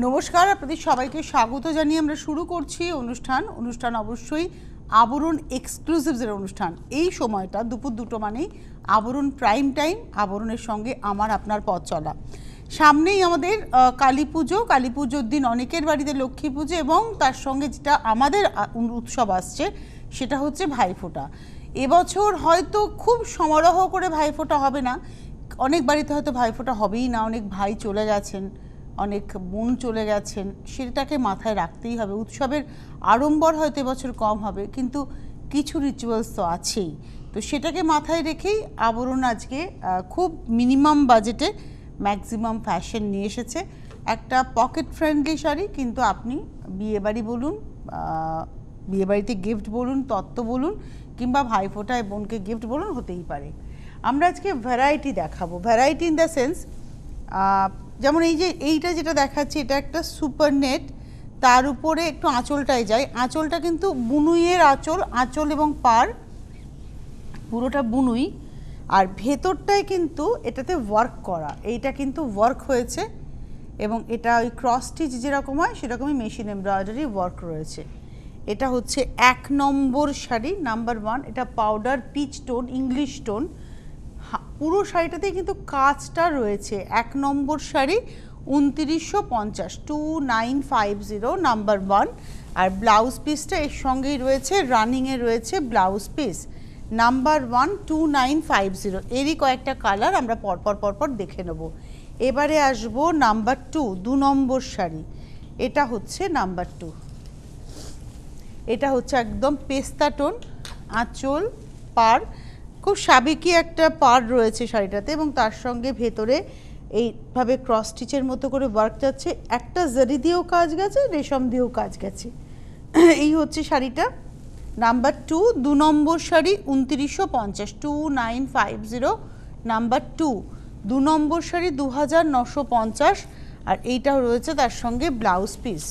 নমস্কার, আপনাদের সবাইকে স্বাগত জানিয়ে আমরা শুরু করছি অনুষ্ঠান অবশ্যই আবরণ এক্সক্লুসিভসের অনুষ্ঠান। এই সময়টা দুপুর 2টো মানেই আবরণ প্রাইম টাইম, আবরণের সঙ্গে আমার আপনার পথ চলা। সামনেই আমাদের কালী পুজোর দিন অনেকের বাড়িতে লক্ষ্মী পুজো এবং তার সঙ্গে যেটা আমাদের উৎসব আসছে সেটা হচ্ছে ভাইফোঁটা। এবছর হয়তো খুব সমারোহ করে ভাইফোঁটা হবে না, অনেক বাড়িতে হয়তো ভাইফোঁটা হবেই না, অনেক ভাই চলে গেছেন, অনেক বোন চলে গেছেন, সেটাকে মাথায় রাখতেই হবে। উৎসবের আড়ম্বর হয়তো এবছর কম হবে, কিন্তু কিছু রিচুয়ালস তো আছেই, তো সেটাকে মাথায় রেখেই আবরণ আজকে খুব মিনিমাম বাজেটে ম্যাক্সিমাম ফ্যাশন নিয়ে এসেছে। একটা পকেট ফ্রেন্ডলি শাড়ি, কিন্তু আপনি বিয়েবাড়ি বলুন, বিয়েবাড়িতে গিফট বলুন, তত্ত্ব বলুন, কিংবা ভাইফোঁটায় বোনকে গিফট বলুন, হতেই পারে। আমরা আজকে ভ্যারাইটি দেখাবো, ভ্যারাইটি ইন দ্য সেন্স যেমন এইটা যেটা দেখাচ্ছি, এটা একটা সুপার নেট, তার উপরে একটু আঁচলটায় যায়, আঁচলটা কিন্তু বুনুইয়ের আঁচল এবং পার পুরোটা বুনুই, আর ভেতরটায় কিন্তু এটাতে ওয়ার্ক করা, এইটা কিন্তু ওয়ার্ক হয়েছে এবং এটা ওই ক্রস স্টিচ যেরকম হয় সেরকমই মেশিন এমব্রয়ডারি ওয়ার্ক রয়েছে। এটা হচ্ছে 1 নম্বর শাড়ি, নাম্বার 1। এটা powder peach tone, English tone, পুরো শাড়িটাতেই কিন্তু কাজটা রয়েছে। 1 নম্বর শাড়ি, 2950, 2950, নাম্বার 1। আর ব্লাউজ পিসটা এর সঙ্গেই রয়েছে, রানিংয়ে রয়েছে ব্লাউজ পিস, নাম্বার 1, 2950। এরই কয়েকটা কালার আমরা পরপর দেখে নেব। এবারে আসবো নাম্বার 2, 2 নম্বর শাড়ি। এটা হচ্ছে নাম্বার 2, এটা হচ্ছে একদম পেস্তা টোন, আঁচল পার, খুব সাবেকি একটা পার রয়েছে শাড়িটাতে এবং তার সঙ্গে ভেতরে এইভাবে ক্রস স্টিচের মতো করে ওয়ার্ক যাচ্ছে, একটা জারি দিয়েও কাজ গেছে, রেশম দিয়েও কাজ গেছে। এই হচ্ছে শাড়িটা, নাম্বার 2, 2 নম্বর শাড়ি, 2950, 2950, নাম্বার 2, 2 নম্বর শাড়ি 2950। আর এইটাও রয়েছে তার সঙ্গে ব্লাউজ পিস।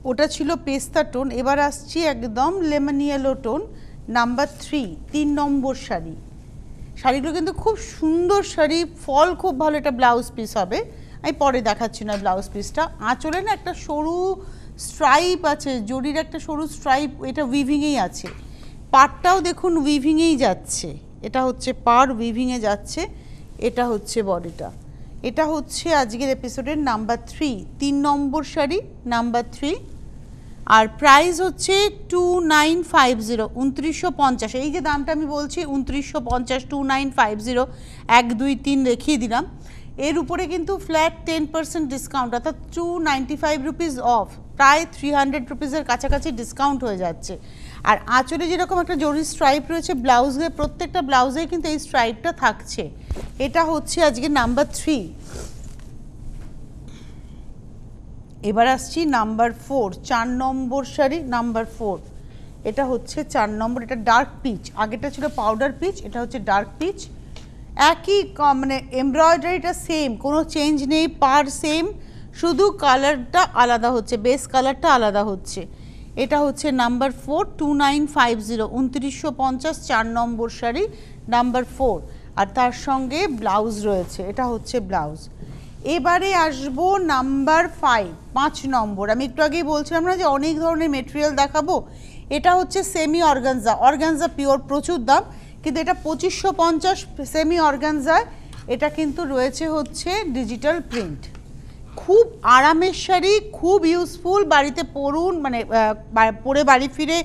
ওটা ছিল পেস্তা টোন, এবার আসছি একদম লেমন ইয়েলো টোন, নাম্বার 3, 3 নম্বর শাড়ি। শাড়িগুলো কিন্তু খুব সুন্দর শাড়ি, ফল খুব ভালো। এটা ব্লাউজ পিস হবে, আমি পরে দেখাচ্ছি না ব্লাউজ পিসটা। আঁচলে না একটা সরু স্ট্রাইপ আছে, জরির একটা সরু স্ট্রাইপ, এটা উইভিংয়েই আছে। পাড়টাও দেখুন উইভিংয়েই যাচ্ছে, এটা হচ্ছে পাড় উইভিংয়ে যাচ্ছে, এটা হচ্ছে বডিটা। এটা হচ্ছে আজকের এপিসোডের নাম্বার 3, 3 নম্বর শাড়ি, নাম্বার 3। আর প্রাইস হচ্ছে 2950, 2950। এই যে দামটা আমি বলছি 2950, 2950, 1 2 3 দেখিয়ে দিলাম। এর উপরে কিন্তু ফ্ল্যাট 10% ডিসকাউন্ট, অর্থাৎ 295 রুপিস অফ, প্রায় 300 রুপিসের কাছাকাছি ডিসকাউন্ট হয়ে যাচ্ছে। আর আঁচলে যেরকম একটা জরি স্ট্রাইপ রয়েছে, ব্লাউজে প্রত্যেকটা ব্লাউজেই কিন্তু এই স্ট্রাইপটা থাকছে। এটা হচ্ছে আজকে নাম্বার 3। এবার আসছি নাম্বার 4, 4 নম্বর শাড়ি, নাম্বার 4। এটা হচ্ছে 4 নম্বর, এটা ডার্ক পিচ, আগেটা ছিল পাউডার পিচ, এটা হচ্ছে ডার্ক পিচ। একই মানে এমব্রয়ডারিটা সেম, কোনো চেঞ্জ নেই, পার সেম, শুধু কালারটা আলাদা হচ্ছে, বেস কালারটা আলাদা হচ্ছে। এটা হচ্ছে নাম্বার 4, 2950, 2950, 4 নম্বর শাড়ি, নাম্বার 4। আর তার সঙ্গে ব্লাউজ রয়েছে, এটা হচ্ছে ব্লাউজ। এবারে আসবো নাম্বার 5, 5 নম্বর। আমি একটু আগেই বলছিলাম না যে অনেক ধরনের মেটেরিয়াল দেখাবো। এটা হচ্ছে সেমি অর্গানজা, অর্গানজা পিওর, প্রচুর দাম, কিন্তু এটা 2550 সেমি অর্গানজায়। এটা কিন্তু রয়েছে হচ্ছে ডিজিটাল প্রিন্ট, খুব আরামের শাড়ি, খুব ইউজফুল। বাড়িতে পরুন, মানে পরে বাড়ি ফিরে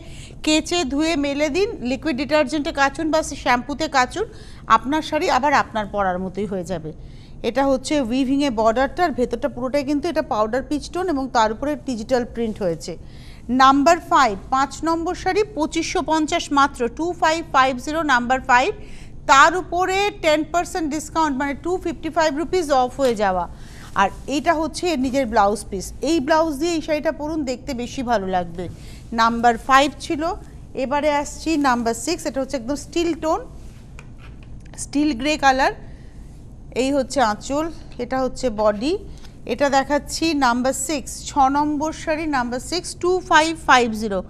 কেচে ধুয়ে মেলে দিন, লিকুইড ডিটারজেন্টে কাচুন বা শ্যাম্পুতে কাচুন, আপনার শাড়ি আবার আপনার পরার মতোই হয়ে যাবে। এটা হচ্ছে উইভিংয়ে বর্ডারটা, আর ভেতরটা পুরোটাই কিন্তু এটা পাউডার পিচ টোন এবং তার উপরে ডিজিটাল প্রিন্ট হয়েছে। নাম্বার 5, 5 নম্বর শাড়ি, 2550 মাত্র, 2550, নাম্বার 5। তার উপরে 10% ডিসকাউন্ট, মানে 255 রুপিস অফ হয়ে যাওয়া। আর এইটা হচ্ছে এর নিজের ব্লাউজ পিস, এই ব্লাউজ দিয়ে এই শাড়িটা পরুন, দেখতে বেশি ভালো লাগবে। নাম্বার 5 ছিল। এবারে আসছি নাম্বার 6, এটা হচ্ছে একদম steel tone, steel grey colour. এই হচ্ছে আঁচল, এটা হচ্ছে বডি। এটা দেখাচ্ছি নাম্বার 6, 6 নম্বর শাড়ি, নাম্বার 6, 2550,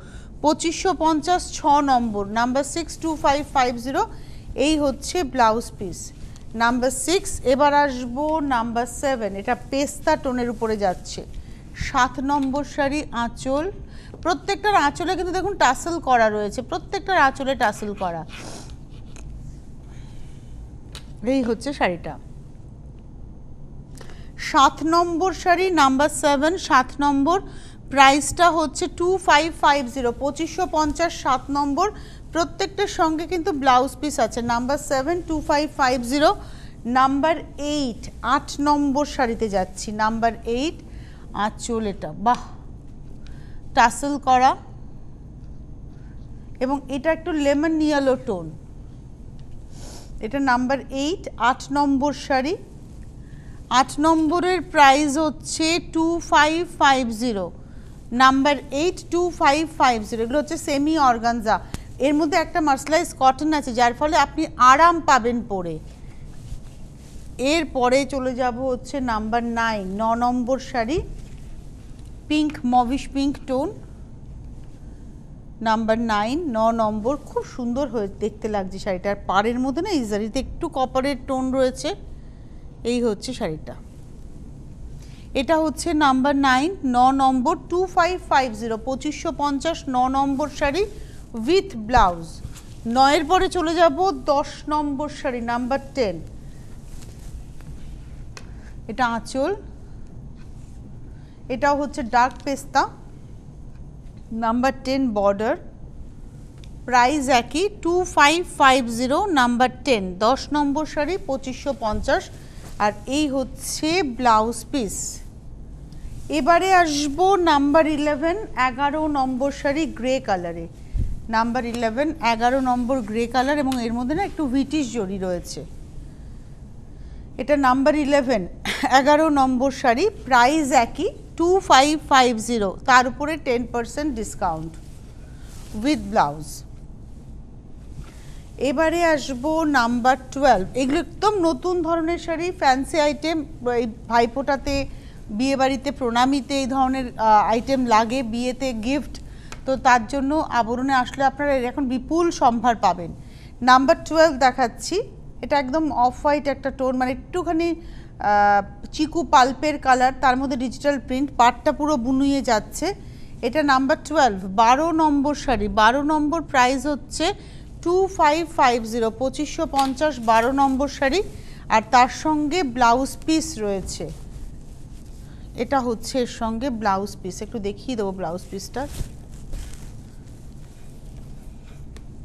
2550, 6 নম্বর, নাম্বার 6, 2550। এই হচ্ছে ব্লাউজ পিস, নাম্বার 6। এবার আসবো নাম্বার 7, এটা পেস্তা টোনের উপরে যাচ্ছে। 7 নম্বর শাড়ি, আঁচল, প্রত্যেকটার আঁচলে কিন্তু দেখুন টাসেল করা রয়েছে, প্রত্যেকটার আঁচলে টাসেল করা। এই হচ্ছে শাড়িটা। 7 নম্বর শাড়ি, নাম্বার 7, 7 নম্বর, প্রাইসটা হচ্ছে 2550, 2550, 7 নম্বর। প্রত্যেকটার সঙ্গে কিন্তু ব্লাউজ পিস আছে। নাম্বার 7 2550। নাম্বার 8, 8 নম্বর শাড়িতে যাচ্ছি। নাম্বার 8, আঁচল, এটা বাহ টাসেল করা এবং এটা একটু লেমন ইয়েলো টোন। এটা নাম্বার 8, 8 নম্বর শাড়ি। 8 নম্বরের প্রাইস হচ্ছে 2550। নাম্বার 8 2550। এগুলো হচ্ছে সেমি অর্গানজা, এর মধ্যে একটা মার্সেলাইজ কটন আছে, যার ফলে আপনি আরাম পাবেন পরে। এরপরে চলে যাব হচ্ছে নাম্বার 9, 9 নম্বর sari, pink, mauvish pink tone. Number 9, 9 নম্বর, খুব সুন্দর হয়ে দেখতে লাগছে শাড়িটার। পাড়ের মধ্যে না এই শাড়িতে একটু কপারের টোন রয়েছে। এই হচ্ছে শাড়িটা, এটা হচ্ছে নাম্বার 9, 9 নম্বর, 2550, 2550, 9 নম্বর শাড়ি উইথ ব্লাউজ। 9-এর পরে চলে যাব 10 নম্বর শাড়ি, নাম্বার 10, এটা আঁচল, এটাও হচ্ছে ডার্ক পেস্তা। নাম্বার 10 বর্ডার, প্রাইস একই 2550। নাম্বার 10, 10 নম্বর শাড়ি 2550। আর এই হচ্ছে ব্লাউজ পিস। এবারে আসবো নাম্বার 11, 11 নম্বর শাড়ি গ্রে কালারে। নাম্বার 11, 11 নম্বর গ্রে কালার, এবং এর মধ্যে না একটু ভিটিশ জড়ি রয়েছে। এটা নাম্বার 11, 11 নম্বর শাড়ি, প্রাইস একই 2550, তার উপরে 10% ডিসকাউন্ট উইথ ব্লাউজ। এবারে আসবো নাম্বার 12, এগুলো একদম নতুন ধরনের শাড়ি, ফ্যান্সি আইটেম। এই ভাইফোঁটাতে, বিয়েবাড়িতে, প্রণামীতে এই ধরনের আইটেম লাগে, বিয়েতে গিফট, তো তার জন্য আবরণে আসলে আপনারা এখন বিপুল সম্ভার পাবেন। নাম্বার 12 দেখাচ্ছি, এটা একদম অফ হোয়াইট একটা টোন, মানে একটুখানি চিকু পাল্পের কালার, তার মধ্যে ডিজিটাল প্রিন্ট, পাটটা পুরো বুনুয়ে যাচ্ছে। এটা নাম্বার 12, 12 নম্বর শাড়ি, 12 নম্বর, প্রাইস হচ্ছে 2550, 2550, 12 নম্বর শাড়ি। আর তার সঙ্গে ব্লাউজ পিস রয়েছে, এটা হচ্ছে এর সঙ্গে ব্লাউজ পিস। একটু দেখিয়ে দেবো ব্লাউজ পিসটা,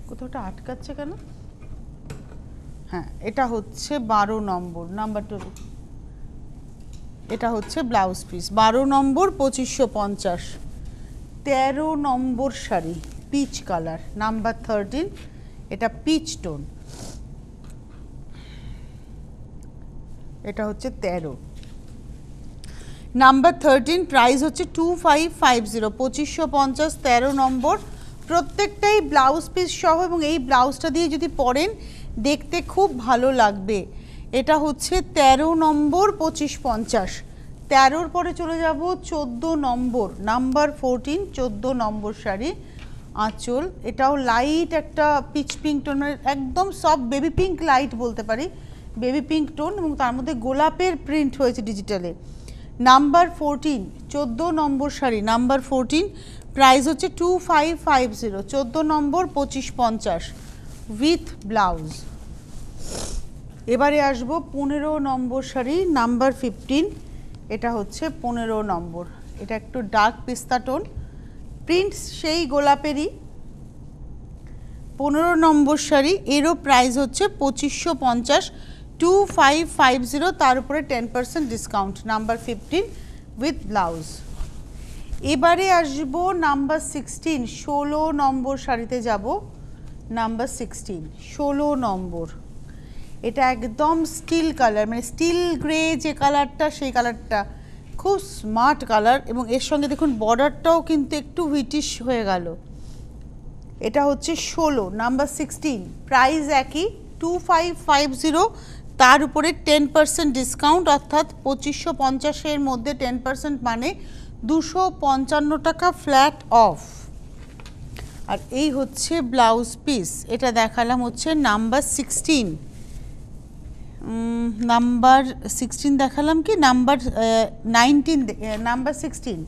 কোথাওটা আটকাচ্ছে কেন? হ্যাঁ, এটা হচ্ছে 12 নম্বর, নাম্বার 2, এটা হচ্ছে ব্লাউজ পিস। 12 নম্বর 2550। 13 নম্বর শাড়ি পিচ কালার, নাম্বার 13, এটা পিচ টোন, এটা হচ্ছে 13। নাম্বার 13, প্রাইস হচ্ছে 2550, 2550, 13 নম্বর। প্রত্যেকটাই ব্লাউজ পিস সহ, এবং এই ব্লাউজটা দিয়ে যদি পরেন দেখতে খুব ভালো লাগবে। এটা হচ্ছে 13 নম্বর 2550। 13-র পরে চলে যাব 14 নম্বর, নাম্বার 14, 14 নম্বর শাড়ি, আঁচল, এটাও লাইট একটা পিচ পিঙ্ক টোনের, একদম সফট বেবি পিঙ্ক লাইট বলতে পারি, বেবি পিঙ্ক টোন, এবং তার মধ্যে গোলাপের প্রিন্ট হয়েছে ডিজিটালে। নাম্বার 14, 14 নম্বর শাড়ি, নাম্বার 14, প্রাইস হচ্ছে 2550, 14 নম্বর 2550 উইথ ব্লাউজ। এবারে আসবো 15 নম্বর শাড়ি, নাম্বার 15, এটা হচ্ছে 15 নম্বর, এটা একটু ডার্ক পিস্তা টোন, প্রিন্ট সেই গোলাপেরই। 15 নম্বর শাড়ি, এরও প্রাইস হচ্ছে 2550, 2550, তার উপরে 10% ডিসকাউন্ট। Number 15 with blouse. এবারে আসবো নাম্বার 16, 16 নম্বর শাড়িতে যাব। নাম্বার 16, 16 নম্বর, এটা একদম স্টিল কালার, মানে স্টিল গ্রে যে কালারটা, সেই কালারটা খুব স্মার্ট কালার, এবং এর সঙ্গে দেখুন বর্ডারটাও কিন্তু একটু হুইটিশ হয়ে গেল। এটা হচ্ছে 16, নাম্বার 16, প্রাইস একই 2550, তার উপরে 10% ডিসকাউন্ট, অর্থাৎ 2550-এর মধ্যে 10% মানে 255 টাকা ফ্ল্যাট অফ। আর এই হচ্ছে ব্লাউজ পিস, এটা দেখালাম হচ্ছে নাম্বার 16। নাম্বার 16 দেখালাম কি, নাম্বার 19, নাম্বার 16।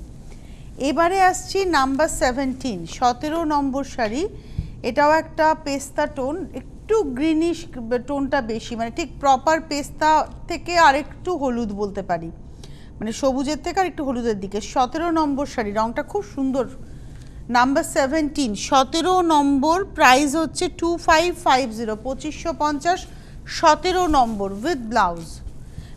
এবারে আসছি নাম্বার 17, 17 নম্বর শাড়ি। এটাও একটা পেস্তা টোন, একটু গ্রিনিশ টোনটা বেশি, মানে ঠিক প্রপার পেস্তা থেকে আরেকটু হলুদ বলতে পারি, মানে সবুজের থেকে আর একটু হলুদের দিকে। 17 নম্বর শাড়ি, রঙটা খুব সুন্দর। নাম্বার 17, 17 নম্বর, প্রাইস হচ্ছে 2550, 2550, 17 নম্বর উইথ ব্লাউজ,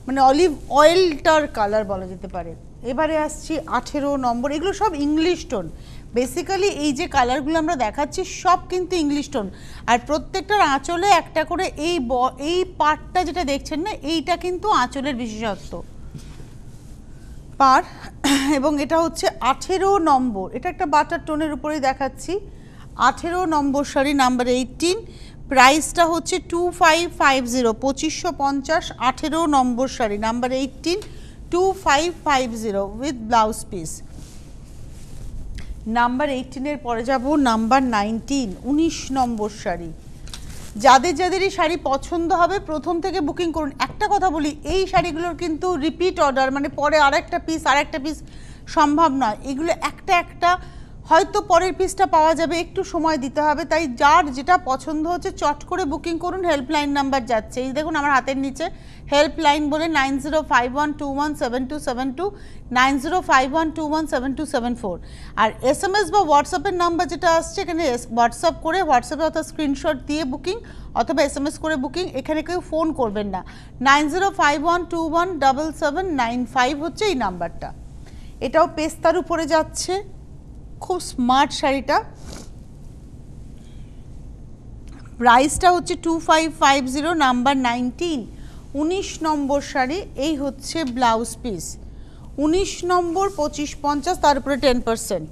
মানে অলিভ অয়েলটার কালার বলা যেতে পারে। এবারে আসছি 18 নম্বর, এগুলো সব ইংলিশ টোন। বেসিক্যালি এই যে কালারগুলো আমরা দেখাচ্ছি সব কিন্তু ইংলিশ টোন, আর প্রত্যেকটার আঁচলে একটা করে এই পার্টটা যেটা দেখছেন না, এইটা কিন্তু আঁচলের বিশেষত্ব পার। এবং এটা হচ্ছে 18 নম্বর, এটা একটা বাটার টোনের উপরেই দেখাচ্ছি। 18 নম্বর শাড়ি, নাম্বার 18, প্রাইসটা হচ্ছে 2550, 2550, 18 নম্বর sari, number 18, 2550 with blouse piece. Number 18-এর পরে যাব নাম্বার 19, 19 নম্বর শাড়ি। যাদের যাদেরই শাড়ি পছন্দ হবে প্রথম থেকে বুকিং করুন। একটা কথা বলি, এই শাড়িগুলোর কিন্তু রিপিট অর্ডার, মানে পরে আরেকটা পিস সম্ভব নয়। এগুলো একটা একটা হয়তো পরের পিসটা পাওয়া যাবে, একটু সময় দিতে হবে, তাই যার যেটা পছন্দ হচ্ছে চট করে বুকিং করুন। হেল্পলাইন নাম্বার যাচ্ছে, এই দেখুন আমার হাতের নিচে হেল্পলাইন বলে 9051217272, 9051217274। আর SMS বা হোয়াটসঅ্যাপের নাম্বার যেটা আসছে, এখানে হোয়াটসঅ্যাপ করে, হোয়াটসঅ্যাপে অর্থাৎ স্ক্রিনশট দিয়ে বুকিং অথবা SMS করে বুকিং, এখানে কেউ ফোন করবেন না। 9051217795 হচ্ছে এই নাম্বারটা। এটাও পেস্তার উপরে যাচ্ছে, খুব স্মার্ট শাড়িটা। প্রাইসটা হচ্ছে 2550, নাম্বার 19, 19 নম্বর শাড়ি। এই হচ্ছে ব্লাউজ পিস, 19 নম্বর 2550, তার উপরে 10%।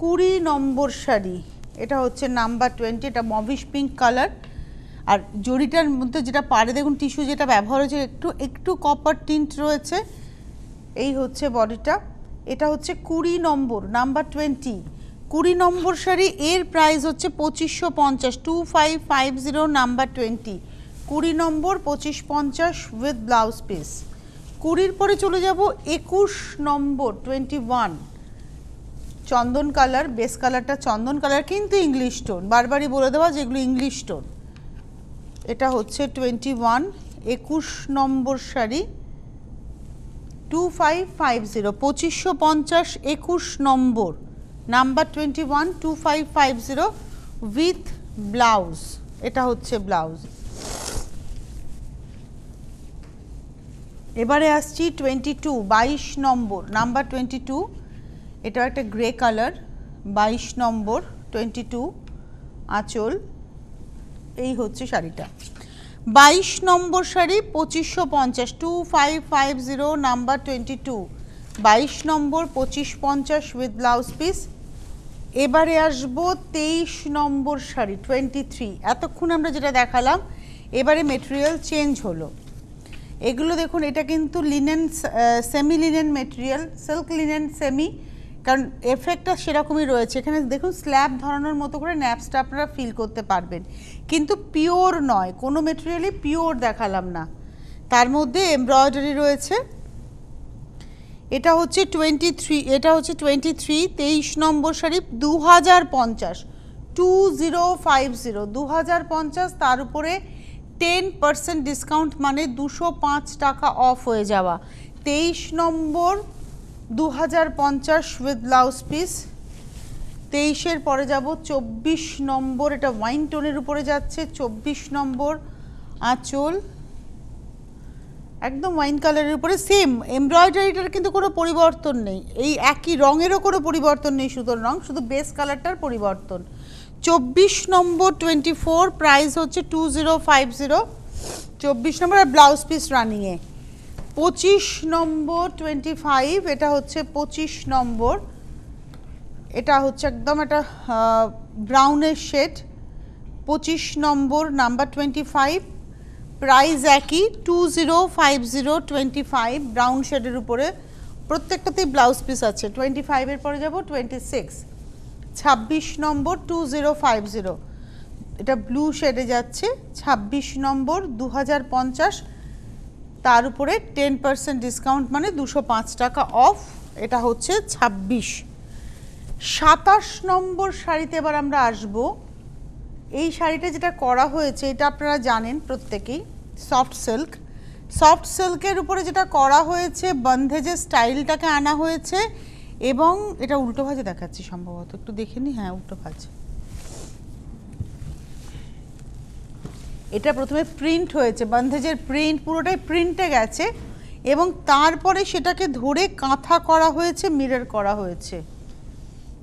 20 নম্বর শাড়ি, এটা হচ্ছে নাম্বার 20, এটা মভিশ পিঙ্ক কালার, আর জড়িটার মধ্যে যেটা পাড়ে দেখুন টিস্যু যেটা ব্যবহার হয়েছে, একটু কপার টিন্ট রয়েছে। এই হচ্ছে বডিটা। এটা হচ্ছে 20 নম্বর, নাম্বার 20, 20 নম্বর শাড়ি। এর প্রাইস হচ্ছে 2550, 2550, নাম্বার 20, 20 নম্বর 2550 উইথ ব্লাউজ পিস। 20-র পরে চলে যাব 21 নম্বর, 21, চন্দন কালার, বেস কালারটা চন্দন কালার কিন্তু ইংলিশ টোন, বারবারই বলে দেওয়া যেগুলো ইংলিশ টোন। এটা হচ্ছে 21, 21 নম্বর শাড়ি, 2550, 2550, 21 নম্বর, নাম্বার 21, 2550 উইথ ব্লাউজ। এটা হচ্ছে ব্লাউজ। এবারে আসছি 22, 22 নম্বর, নাম্বার 22, এটা একটা গ্রে কালার, 22 নম্বর, 22, আঁচল। এই হচ্ছে শাড়িটা। 22 নম্বর শাড়ি 2550, 2550, নাম্বার 22, 22 নম্বর 2550 উইথ ব্লাউজ পিস। এবারে আসবো 23 নম্বর শাড়ি, 23। এতক্ষণ আমরা যেটা দেখালাম, এবারে মেটেরিয়াল চেঞ্জ হলো। এগুলো দেখুন, এটা কিন্তু linen, semi linen material, silk linen semi, কারণ এফেক্টটা সেরকমই রয়েছে। এখানে দেখুন স্ল্যাব ধরানোর মতো করে ন্যাপসটা আপনারা ফিল করতে পারবেন, কিন্তু পিওর নয়, কোনো মেটেরিয়ালই পিওর দেখালাম না, তার মধ্যে এমব্রয়ডারি রয়েছে। এটা হচ্ছে 23, এটা হচ্ছে 23, 23 নম্বর শাড়ি, 2050, 2050, 2050, তার উপরে 10% ডিসকাউন্ট, মানে 205 টাকা অফ হয়ে যাওয়া। 23 নম্বর, 2050 উইথ ব্লাউজ পিস। 23-এর পরে যাব 24 নম্বর, এটা ওয়াইন টোনের উপরে যাচ্ছে, 24 নম্বর, আঁচল একদম ওয়াইন কালারের উপরে, সেম এমব্রয়ডারিটার কিন্তু কোনো পরিবর্তন নেই, এই একই রঙেরও কোনো পরিবর্তন নেই, সুতোর রঙ, শুধু বেস কালারটার পরিবর্তন। 24 নম্বর, 24, প্রাইস হচ্ছে 2050, 24 নম্বর, আর ব্লাউজ পিস রানিংয়ে। 25 নম্বর, 25, এটা হচ্ছে 25 নম্বর, এটা হচ্ছে একদম একটা ব্রাউনের শেড। 25 নম্বর, নাম্বার 25, প্রাইস একই 2050, 25, ব্রাউন শেডের উপরে, প্রত্যেকটাতেই ব্লাউজ পিস আছে। 25-এর পরে যাব 26, 26 নম্বর, 2050, এটা ব্লু শেডে যাচ্ছে 26 নম্বর 2050, তার উপরে 10% ডিসকাউন্ট মানে 205 টাকা অফ। এটা হচ্ছে 26। 27 নম্বর শাড়িতে এবার আমরা আসব। এই শাড়িটা যেটা করা হয়েছে এটা আপনারা জানেন প্রত্যেকেই, সফট সিল্ক। সফট সিল্কের উপরে যেটা করা হয়েছে বন্ধেজের স্টাইলটাকে আনা হয়েছে, এবং এটা উল্টো ভাজে দেখাচ্ছি সম্ভবত, একটু দেখে নি। হ্যাঁ, উল্টো ভাজে। এটা প্রথমে প্রিন্ট হয়েছে, বন্ধেজের প্রিন্ট পুরোটাই প্রিন্টে গেছে, এবং তারপরে সেটাকে ধরে কাঁথা করা হয়েছে, মিরর করা হয়েছে।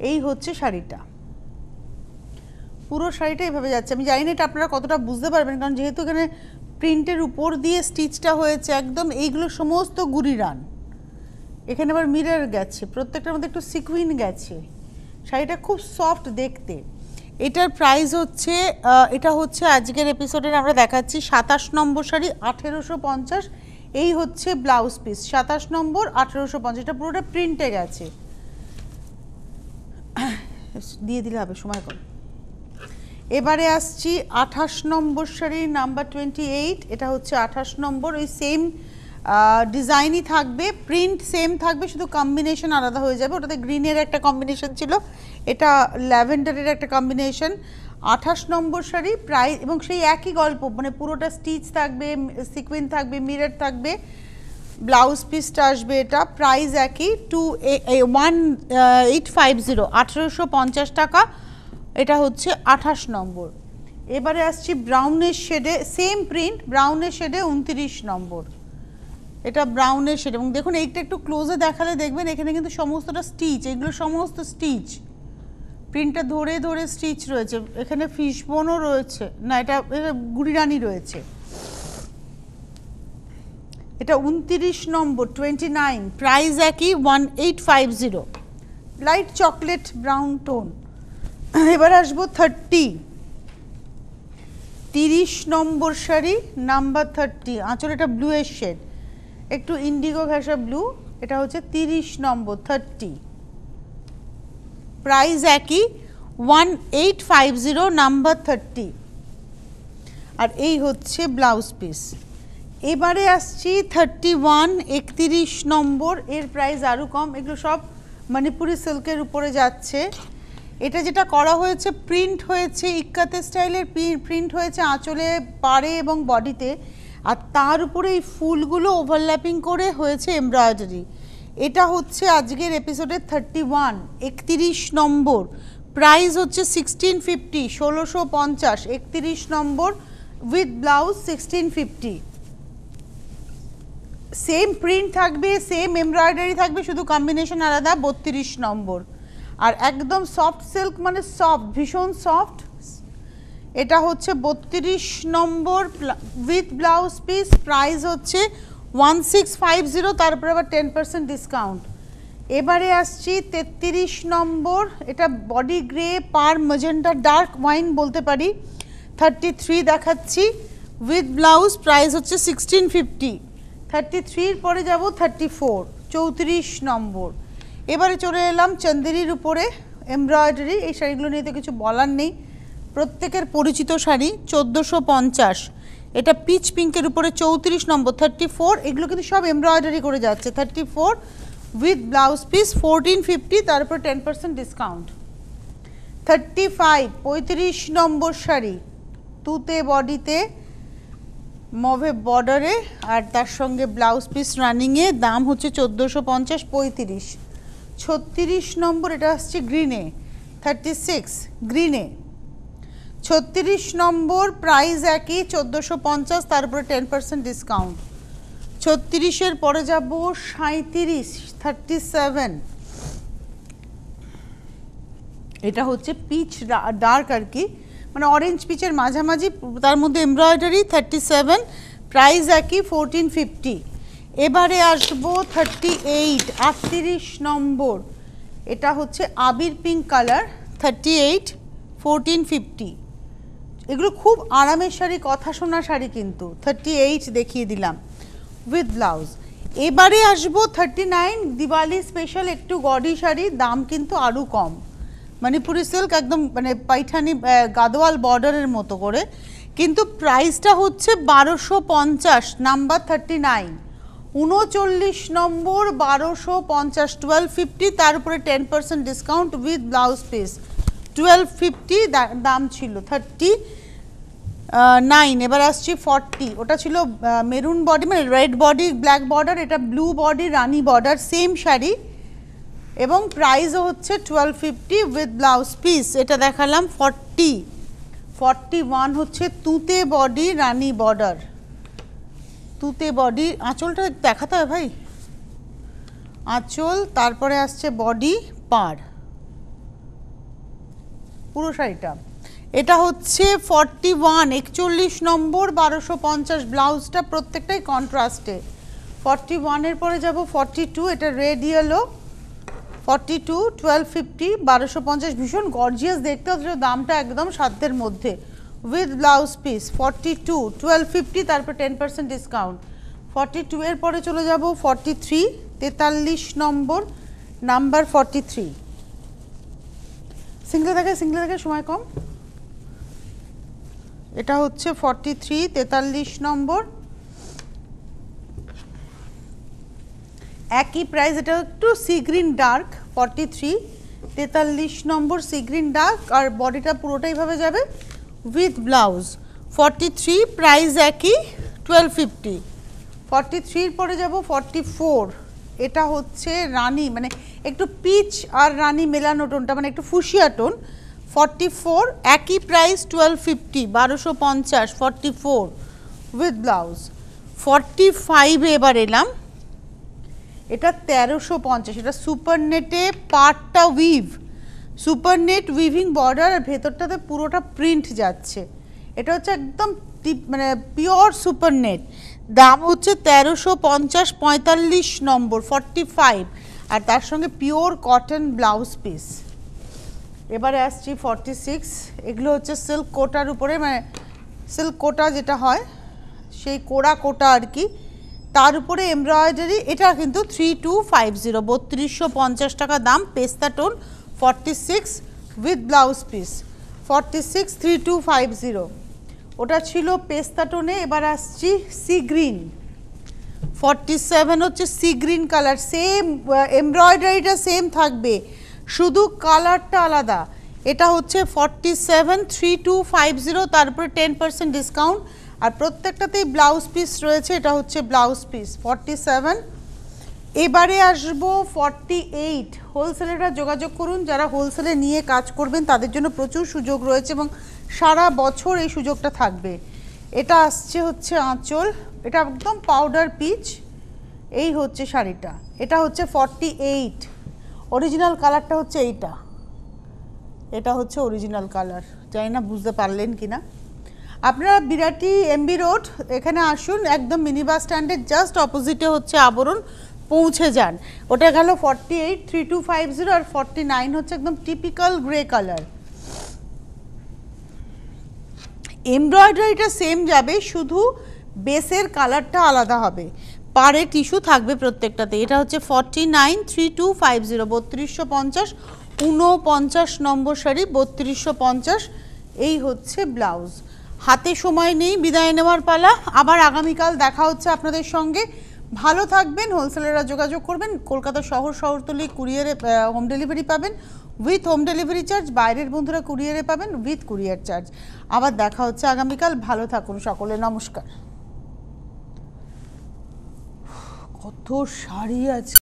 এই হচ্ছে শাড়িটা, পুরো শাড়িটা এইভাবে যাচ্ছে। আমি জানি না এটা আপনারা কতটা বুঝতে পারবেন, কারণ যেহেতু এখানে প্রিন্টের উপর দিয়ে স্টিচটা হয়েছে একদম, এইগুলো সমস্ত গুড়ি রান। এখানে আবার মিরর গেছে, প্রত্যেকটার মধ্যে একটু সিকুইন গেছে। শাড়িটা খুব সফট দেখতে। এটার প্রাইস হচ্ছে, এটা হচ্ছে আজকের এপিসোডে আমরা দেখাচ্ছি 27 নম্বর শাড়ি 1850। এই হচ্ছে ব্লাউজ পিস, 27 নম্বর 1850। এটা পুরোটা প্রিন্টে গেছে। দিয়ে দিলে হবে, সময় কর। এবারে আসছি 28 নম্বর শাড়ি নাম্বার 28। এটা হচ্ছে 28 নম্বর। ওই সেম ডিজাইনই থাকবে, প্রিন্ট সেম থাকবে, শুধু কম্বিনেশন আলাদা হয়ে যাবে। ওটাতে গ্রিনের একটা কম্বিনেশন ছিল, এটা ল্যাভেন্ডারের একটা কম্বিনেশন। 28 নম্বর শাড়ি প্রাইস, এবং সেই একই গল্প, মানে পুরোটা স্টিচ থাকবে, সিকুইন থাকবে, মিরর থাকবে, ব্লাউজ পিসটা আসবে। এটা প্রাইস একই, 1850, 1850 টাকা। এটা হচ্ছে 28 নম্বর। এবারে আসছি ব্রাউনের শেডে, সেম প্রিন্ট, ব্রাউনের শেডে 29 নম্বর। এটা ব্রাউনের শেড, এবং দেখুন এইটা একটু ক্লোজে দেখালে দেখবেন এখানে কিন্তু সমস্তটা স্টিচ, এগুলো সমস্ত স্টিচ, প্রিন্টটা ধরে ধরে স্টিচ রয়েছে। এখানে ফিশবোনও রয়েছে, না এটা গুড়িরানি রয়েছে। এটা 29 নম্বর 29, প্রাইস একই 1850, লাইট চকলেট ব্রাউন টোন। এবার আসবো 30 নম্বর শাড়ি নাম্বার 30। আঁচল এটা ব্লু এর শেড, একটু ইন্ডিগো ঘাসা ব্লু। এটা হচ্ছে 30 নম্বর 30, প্রাইস একই 1850, নাম্বার 30। আর এই হচ্ছে ব্লাউজ পিস। এবারে আসছি 31, 31 নম্বর। এর প্রাইস আরও কম, এগুলো সব মণিপুরি সিল্কের উপরে যাচ্ছে। এটা যেটা করা হয়েছে, প্রিন্ট হয়েছে ইক্কাতে স্টাইলের, প্রিন্ট হয়েছে আঁচলে, পাড়ে এবং বডিতে, আর তার উপরে এই ফুলগুলো ওভারল্যাপিং করে হয়েছে এমব্রয়ডারি। এটা হচ্ছে আজকের এপিসোডের 31, 31 নম্বর। প্রাইস হচ্ছে 1650, 1650, 31 নম্বর উইথ ব্লাউজ 1650। সেম প্রিন্ট থাকবে, সেম এমব্রয়ডারি থাকবে, শুধু কম্বিনেশন আলাদা। 32 নম্বর। আর একদম সফট সিল্ক, মানে সফট, ভীষণ সফট। এটা হচ্ছে 32 নম্বর উইথ ব্লাউজ পিস, প্রাইস হচ্ছে 1650, তারপরে আবার 10% ডিসকাউন্ট। এবারে আসছি 33 নম্বর। এটা বডি গ্রে পার ম্যাজেন্টা ডার্ক ওয়াইন বলতে পারি, 33 দেখাচ্ছি উইথ ব্লাউজ, প্রাইস হচ্ছে 1650। 33 পরে যাব 34, 34 নম্বর। এবারে চলে এলাম চন্দেরির উপরে এমব্রয়ডারি। এই শাড়িগুলো নিয়ে তো কিছু বলার নেই, প্রত্যেকের পরিচিত শাড়ি। 1450, এটা পিচ পিঙ্কের উপরে 34 নম্বর 34। এগুলো কিন্তু সব এমব্রয়ডারি করে যাচ্ছে। 34 উইথ ব্লাউজ পিস 1450, তারপর 10% ডিসকাউন্ট। 35, 35 নম্বর শাড়ি, তুতে বডিতে, মভে বর্ডারে, আর তার সঙ্গে ব্লাউজ পিস রানিংয়ে, দাম হচ্ছে 1450, 35। 36 নম্বর, এটা আসছে গ্রিনে, 36 গ্রিনে। 36 নম্বর, প্রাইস একই 1450, তারপরে 10% ডিসকাউন্ট। 36-এর পরে যাব 37, 37। এটা হচ্ছে পিচ ডার্ক আর কি, মানে অরেঞ্জ পিচের মাঝামাঝি, তার মধ্যে এমব্রয়ডারি। 37, প্রাইস একই 1450। এবারে আসবো 38, 38 নম্বর। এটা হচ্ছে আবির পিঙ্ক কালার, 38, 1450। এগুলো খুব আরামের শাড়ি, কথা শোনা শাড়ি কিন্তু। 38 দেখিয়ে দিলাম উইথ ব্লাউজ। এবারে আসবো 39, দিওয়ালি স্পেশাল একটু গডি শাড়ি, দাম কিন্তু আরও কম। মণিপুরি সিল্ক একদম মানে পাইঠানি গাদোয়াল বর্ডারের মতো করে, কিন্তু প্রাইসটা হচ্ছে 1250, নাম্বার 39, 39 নম্বর 1250, 1250, তার উপরে 10% ডিসকাউন্ট উইথ ব্লাউজ পিস। 1250 দাম ছিল, 39। এবার আসছি 40, ওটা ছিল মেরুন বডি মানে রেড বডি ব্ল্যাক বর্ডার, এটা ব্লু বডি রানি বর্ডার, সেম শাড়ি এবং প্রাইসও হচ্ছে 1250 উইথ ব্লাউজ পিস। এটা দেখালাম 40। 41 হচ্ছে তুতে বডি রানি বর্ডার, তুতে বডি, আঁচলটা দেখাতে হয় ভাই, আঁচল, তারপরে আসছে বডি পার, পুরো শাড়িটা। এটা হচ্ছে 41, 41 নম্বর 1250, ব্লাউজটা প্রত্যেকটাই কন্ট্রাস্টে। 41 এর পরে যাব 42, এটা রেড ইয়েলো, 42 1250, 1250, ভীষণ গর্জিয়াস দেখতে হচ্ছে, দামটা একদম সাধ্যের মধ্যে উইথ ব্লাউজ পিস। 42 1250, তারপর 10% ডিসকাউন্ট। 42 এর পরে চলে যাব 43, 43 নম্বর, নাম্বার 43, সিঙ্গেল দেখে সময় কম। এটা হচ্ছে 43, 43 নম্বর, একই প্রাইস, এটা একটু sea green dark. 43 43 number sea green dark, আর বডিটা পুরোটাই ভাবে যাবে উইথ ব্লাউজ। 43 প্রাইস একই 1250। 43 এর পরে যাব 44, এটা হচ্ছে রানী মানে একটু পিচ আর রানী মেলানো টোনটা, মানে একটু ফুসিয়া টোন। 44 একই প্রাইস 1250, 1250, 44 উইথ ব্লাউজ। 45 এবার এলাম, এটা 1350, এটা সুপার নেটে পার্টটা weave, super net weaving border, আর ভেতরটাতে পুরোটা প্রিন্ট যাচ্ছে। এটা হচ্ছে একদম মানে পিওর সুপার নেট, দাম হচ্ছে 1350, 45 নম্বর 45, আর তার সঙ্গে পিওর কটন ব্লাউজ পিস। এবারে আসছি 46, এগুলো হচ্ছে সিল্ক কোটার উপরে, মানে সিল্ক কোটা যেটা হয় সেই কোড়া কোটা আর কি, তার উপরে এমব্রয়ডারি। এটা কিন্তু 3250, 3250 টাকা দাম, পেস্তা টোন। 46 with blouse piece. 46 3250, ওটা ছিল পেস্তা টোনে। এবার আসছি সি গ্রিন। 47 হচ্ছে সি গ্রিন কালার, সেম এমব্রয়ডারিটা সেম থাকবে, শুধু কালারটা আলাদা। এটা হচ্ছে 47 3250, তারপরে 10% ডিসকাউন্ট, আর প্রত্যেকটাতেই ব্লাউজ পিস রয়েছে। এটা হচ্ছে ব্লাউজ পিস 47। এবারে আসবো 48। হোলসেলেরা যোগাযোগ করুন, যারা হোলসেলে নিয়ে কাজ করবেন তাদের জন্য প্রচুর সুযোগ রয়েছে এবং সারা বছর এই সুযোগটা থাকবে। এটা আসছে হচ্ছে আঁচল, এটা একদম পাউডার পিচ, এই হচ্ছে শাড়িটা। এটা হচ্ছে 48, অরিজিনাল কালারটা হচ্ছে এইটা, এটা হচ্ছে অরিজিনাল কালার। জানি না বুঝতে পারলেন কিনা। আপনারা বিরাটি এমবি রোড এখানে আসুন, একদম মিনি বাস স্ট্যান্ডের জাস্ট অপোজিটে হচ্ছে আবরণ, পৌঁছে যান। ওটা গেল 48 3250, আর 49 হচ্ছে একদম টিপিক্যাল গ্রে কালার। এমব্রয়ডারিটা সেম যাবে, শুধু বেসের কালারটা আলাদা হবে, পারে টিস্যু থাকবে প্রত্যেকটাতে। এটা হচ্ছে 49 3250, 3250, 49 নম্বর শাড়ি 3250। এই হচ্ছে ব্লাউজ। হাতে সময় নেই, বিদায় নেওয়ার পালা। আবার আগামীকাল দেখা হচ্ছে আপনাদের সঙ্গে। ভালো থাকবেন, হোলসেলাররা যোগাযোগ করবেন। কলকাতা শহরতলি কুরিয়ারে হোম ডেলিভারি পাবেন উইথ হোম ডেলিভারি চার্জ, বাইরের বন্ধুরা কুরিয়ারে পাবেন উইথ কুরিয়ার চার্জ। আবার দেখা হচ্ছে আগামীকাল, ভালো থাকুন সকলে, নমস্কার। কত শাড়ি আছে।